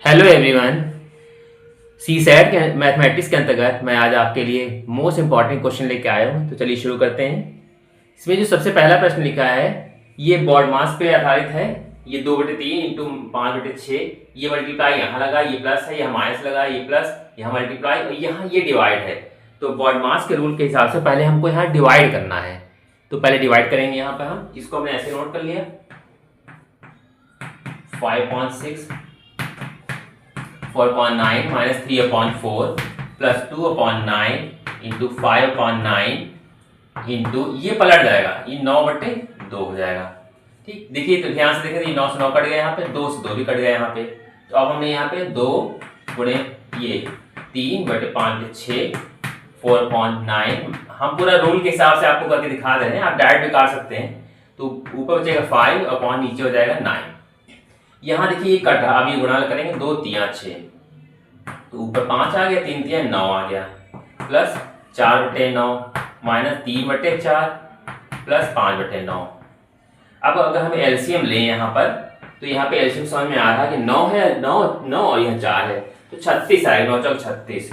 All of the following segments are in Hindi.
Hello everyone. सी सैट के मैथमेटिक्स के अंतर्गत मैं आज आपके लिए मोस्ट इंपॉर्टेंट क्वेश्चन लेके आया हूँ। तो चलिए शुरू करते हैं। इसमें जो सबसे पहला प्रश्न लिखा है ये बॉड मास पे आधारित है। ये 2/3 इंटू 5/6, ये मल्टीप्लाई यहाँ लगा, ये प्लस है, यहाँ माइनस लगा, ये प्लस, यहाँ मल्टीप्लाई और यहाँ ये डिवाइड है। तो बॉड मास के रूल के हिसाब से पहले हमको यहाँ डिवाइड करना है। तो पहले डिवाइड करेंगे। यहाँ पर हम इसको हमने ऐसे नोट कर लिया 5.6 4.9 माइनस 3/4 प्लस 2/9 इंटू 5/9 इंटू ये पलट जाएगा, ये 9/2 हो जाएगा। ठीक, देखिए तो ध्यान से देखिए, 9 से 9 कट गया, यहाँ पे 2 से 2 भी कट गया यहाँ पे। तो अब हमने यहाँ पे 2 गुणे ये 3/5/6 4.9, हम पूरा रूल के हिसाब से आपको करके दिखा दे रहे हैं, आप डायरेक्ट भी काट सकते हैं। तो ऊपर बचेगा 5 अपॉन नीचे हो जाएगा 9। यहाँ देखिए ये कट रहा, अब ये गुणा करेंगे 2 3 6, तो ऊपर 5 आ गया, 3 3 9 आ गया, प्लस 4/9 माइनस 3/4 प्लस 5/9। अब अगर हम एलसीएम लें यहाँ पर, तो यहाँ पे एलसीएम समझ में आ रहा है कि 9 है, 9 9 और यह 4 है, तो 36 आएगा। 9 चौक 36,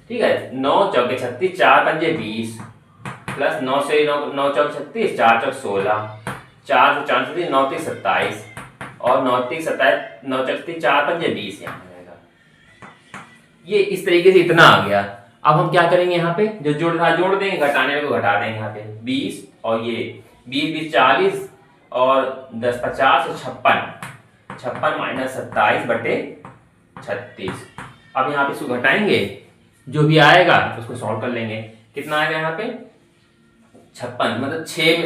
ठीक है, 9 चौके 36, 4 पंजे 20 प्लस 9 से 9 चौक 36, 4 चौक 16, 4 से 4 से 9 3 27 और 9 3 27, 9 चौक 4 पंजे 20 यहाँ आएगा। ये इस तरीके से इतना आ गया। अब हम क्या करेंगे, यहाँ पे जो जोड़ रहा जोड़ देंगे, घटाने को घटा देंगे। यहाँ पे 20 और ये 20 20 40 और 10 50 और 56 माइनस 27/36। अब यहाँ पे इसको घटाएंगे, जो भी आएगा उसको सॉल्व कर लेंगे। कितना आएगा यहाँ पे 56, मतलब 6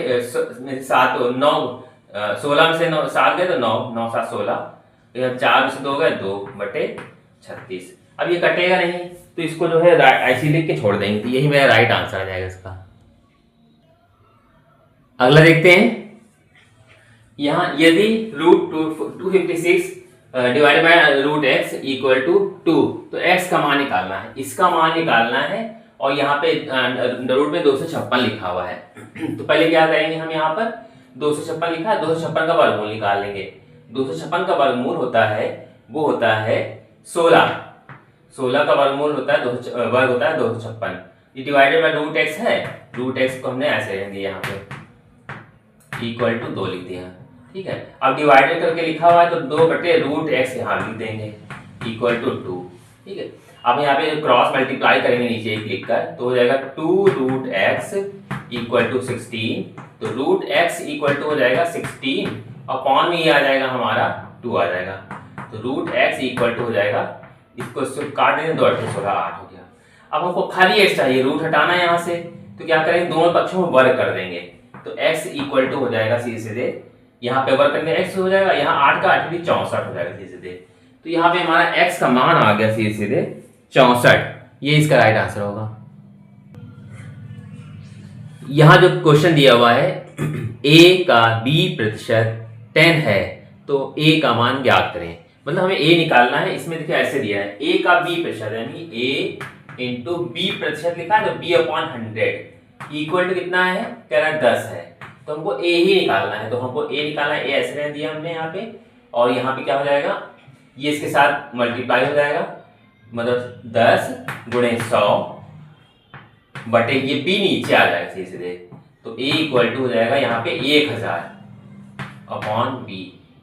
में 7 9 16 में से 9 7 गए तो 9 9 7 16, 4 में से 2 गए 2/36। अब ये कटेगा नहीं, तो इसको जो है ऐसे लिख के छोड़ देंगे। तो यही मेरा राइट आंसर आ जाएगा इसका। अगला देखते हैं। यहाँ यदि √256 divided by √x equal to 2, तो x का मान निकालना है, इसका मान निकालना है। और यहाँ पे रूट में 256 लिखा हुआ है। तो पहले क्या करेंगे, हम यहाँ पर 256 लिखा है, 256 का वर्गमूल निकाल लेंगे। 256 का वर्गमूल होता है, वो होता है 16। 16 का वर्गमूल होता है वर्ग होता है 256। ये डिवाइडेड बाय √x है, √x को हमने ऐसे रख दिया यहाँ पे इक्वल टू 2 लिख दिया। ठीक है, अब डिवाइडेड करके लिखा हुआ है तो 2/√x यहाँ लिख देंगे इक्वल टू 2। ठीक है, अब यहाँ पे क्रॉस मल्टीप्लाई करेंगे नीचे क्लिक कर, तो हो जाएगा 2√x इक्वल टू 16। तो √x इक्वल टू हो जाएगा 16 अपॉन में ये आ जाएगा हमारा 2 आ जाएगा। तो √x इक्वल टू हो जाएगा, इसको काट देंगे, 2 8 16 8 हो गया। अब हमको खाली x चाहिए, रूट हटाना है यहाँ से, तो क्या करेंगे, दोनों पक्षों में वर्ग कर देंगे। तो x इक्वल टू हो जाएगा सीधे यहाँ पे वर्ग करने x हो जाएगा, यहाँ 8 का 8 भी 64 हो जाएगा सीधे। तो यहाँ पे हमारा x का मान आ गया सीधे 64। ये इसका राइट आंसर होगा। यहाँ जो क्वेश्चन दिया हुआ है a का b% 10 है, तो a का मान ज्ञात करें। मतलब हमें a निकालना है। इसमें देखिए ऐसे दिया है a का b% यानी a इंटू b% लिखा है, तो b/100 इक्वल टू कितना है, कह रहा है 10 है। तो हमको a ही निकालना है, तो हमको a निकालना है। a ऐसे रहने दिया हमने यहाँ पे, और यहाँ पे क्या हो जाएगा, ये इसके साथ मल्टीप्लाई हो जाएगा, मतलब 10 गुणे 100 बटे ये b नीचे आ जाएगा सीधे। तो a इक्वल टू हो जाएगा यहाँ पे 1000 अपॉन b,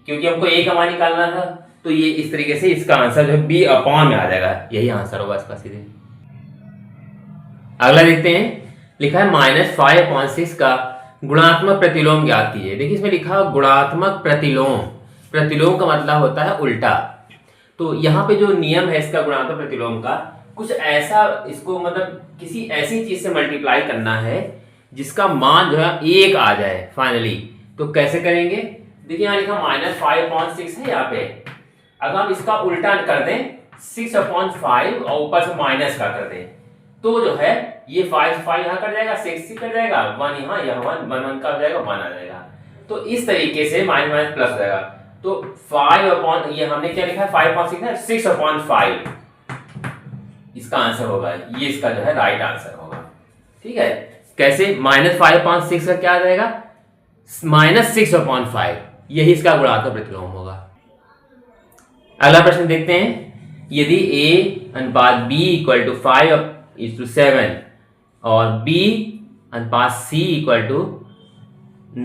क्योंकि हमको a का मान निकालना था। तो ये इस तरीके से इसका आंसर जो है b अपॉन में आ जाएगा, यही आंसर होगा इसका सीधे। अगला देखते हैं। लिखा है -5/6 का गुणात्मक प्रतिलोम ज्ञात कीजिए। देखिए इसमें लिखा गुणात्मक प्रतिलोम, प्रतिलोम का मतलब होता है उल्टा। तो यहाँ पे जो नियम है इसका गुणात्मक प्रतिलोम का, कुछ ऐसा, इसको मतलब किसी ऐसी चीज से मल्टीप्लाई करना है जिसका मान जो है 1 आ जाए फाइनली। तो कैसे करेंगे, देखिए यहाँ लिखा -5/6 है यहाँ पे। अगर हम इसका उल्टा कर दें 6/5 और ऊपर से माइनस का कर दें, तो जो है ये 5 यहाँ कट जाएगा, 6 कट जाएगा, 1 यहाँ 1 का हो जाएगा, 1 आ जाएगा। तो इस तरीके से माइनस माइनस प्लस हो जाएगा। तो 5 ये हमने क्या लिखा है, 5/6 है, 6/5 इसका आंसर होगा। ये इसका जो है राइट आंसर होगा। ठीक है, कैसे, -5/6 का क्या आ जाएगा, -6/5, यही इसका गुणात्मक प्रतिलोम होगा। अगला प्रश्न देखते हैं, यदि a अनुपात b इक्वल टू 5:7 और b अनुपात c इक्वल टू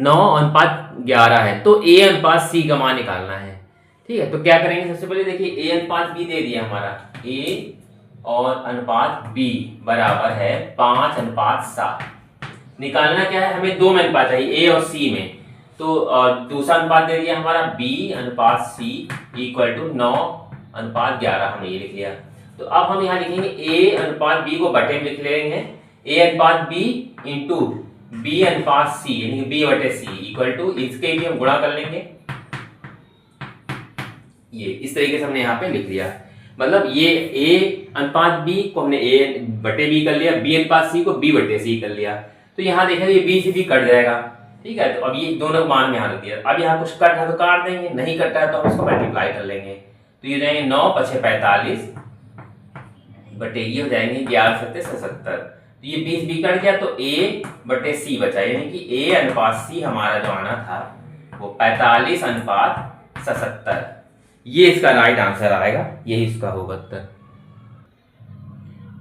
9:11 है तो a अनुपात c का मान निकालना है। ठीक है, तो क्या करेंगे, सबसे पहले देखिए a अनुपात b दे दिया हमारा, a और अनुपात b बराबर है 5:7। निकालना क्या है, हमें दो में अनुपात चाहिए, a और c में। तो दूसरा अनुपात दे दिया हमारा b अनुपात c इक्वल टू 9:11, हमने ये लिख लिया। तो अब हम यहाँ लिखेंगे a अनुपात b को बटे में लिख लेंगे, a अनुपात b इंटू b अनुपात c यानी कि b बटे c इक्वल टू, इसके भी हम गुणा कर लेंगे। ये इस तरीके से हमने यहाँ पे लिख लिया, मतलब ये a अनुपात b को हमने a बटे b कर लिया, b अनुपात c को b बटे c कर लिया। तो यहाँ देखा ये b से b कट जाएगा। ठीक है, तो अब ये दोनों मान में यहाँ रख दिया। अब यहाँ कुछ कट है तो काट देंगे, नहीं कटता है तो हम इसको मल्टीप्लाई कर लेंगे। तो ये जाएंगे 9×5=45 बटे ये हो जाएंगे 11×7=77। तो ये 20 कट गया तो a बटे c बचा, यानी कि a अनुपात c हमारा जो आना था वो 45:77। ये इसका राइट आंसर आएगा, यही इसका होगा उत्तर।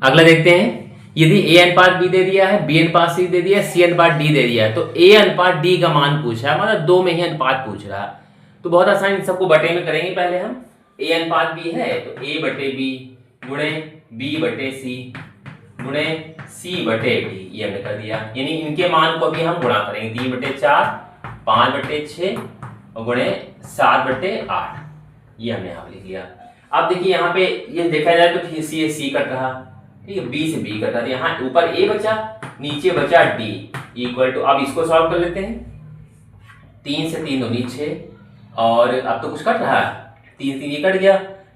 अगला देखते हैं, यदि a अनुपात b दे दिया है, b अनुपात c दे दिया है, c अनुपात d दे दिया है, तो a अनुपात d का मान पूछ रहा है, मतलब दो में ही अनुपात पूछ रहा है। तो बहुत आसान, इन सबको बटे में करेंगे। पहले हम a अनुपात b है तो a बटे b गुणे b बटे c गुणे c बटे d, ये हमने कर दिया। यानी इनके मान को भी हम गुणा करेंगे, 3/4 5/6 और गुणे 7/8, ये हमने यहाँ लिख लिया। अब देखिए यहाँ पे ये देखा जाए तो c कट रहा, ठीक है, b से b कटा, यहाँ ऊपर a बचा, नीचे बचा d इक्वल टू, अब इसको सॉल्व कर लेते हैं। 3 से 3 दूनी 6 और अब तो कुछ कट रहा है, 3 3 ये कट गया।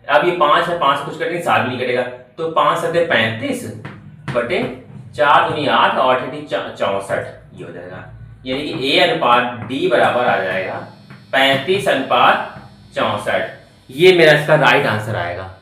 अब ये 5 है, 5 से कुछ कटेंगे, 7 भी नहीं कटेगा, तो 5×7=35 बटे 4 दूनी 8 और 8 64, ये हो जाएगा। यानी कि a अनुपात d बराबर आ जाएगा 35:64। ये मेरा इसका राइट आंसर आएगा।